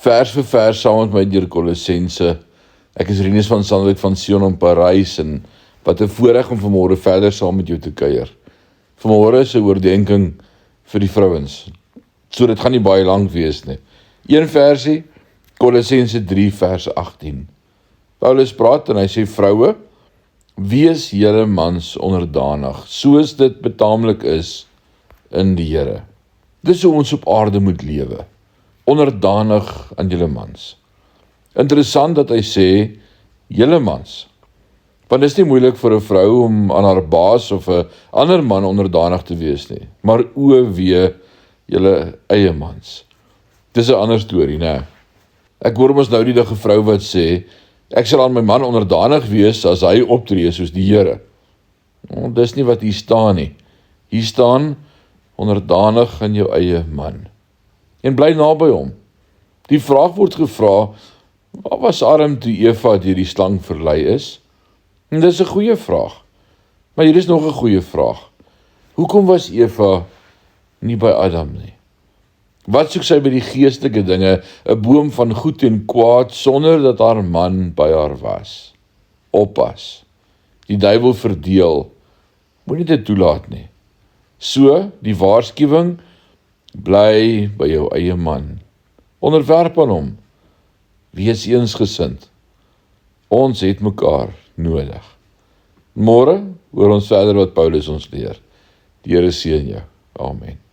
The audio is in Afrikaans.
vers vir vers saam met my deur Kolossense. Ek is Rinus van Sandwyk van Sion in Parys en wat 'n voorreg om vanmôre verder saam met jou te kuier. Vanmôre is 'n oordeenking vir die vrouens. So dit gaan nie baie lank wees nie. Een versie, Kolossense 3 vers 18. Paulus praat en hy sê vroue, wees julle mans onderdanig, soos dit betaamlik is in die Here. Dis hoe ons op aarde moet lewe. Onderdanig aan julle mans. Interessant dat hy sê, julle mans. Want dit is nie moeilik vir 'n vrou om aan haar baas of 'n ander man onderdanig te wees nie. Maar wee julle eie mans. Dis 'n ander storie, né? Ek hoor mos nou die dag 'n vrou wat sê, ek sal aan my man onderdanig wees as hy optree soos die Here. Dis nie wat hier staan nie. Hier staan, onderdanig aan jou eie man. En bly naby hom. Die vraag word gevra, waar was Adam toe Eva deur die slang verlei is? En dis 'n goeie vraag. Maar hier is nog 'n goeie vraag. Hoekom was Eva nie by Adam nie? Wat soek sy by die geestelike dinge, 'n boom van goed en kwaad, sonder dat haar man by haar was? Oppas. Die duiwel verdeel. Moenie dit toelaat nie. So, die waarskuwing, bly by jou eie man. Onderwerp aan hom. Wees eensgesind. Ons het mekaar nodig. Môre hoor ons verder wat Paulus ons leer. Die Here seën jou. Amen.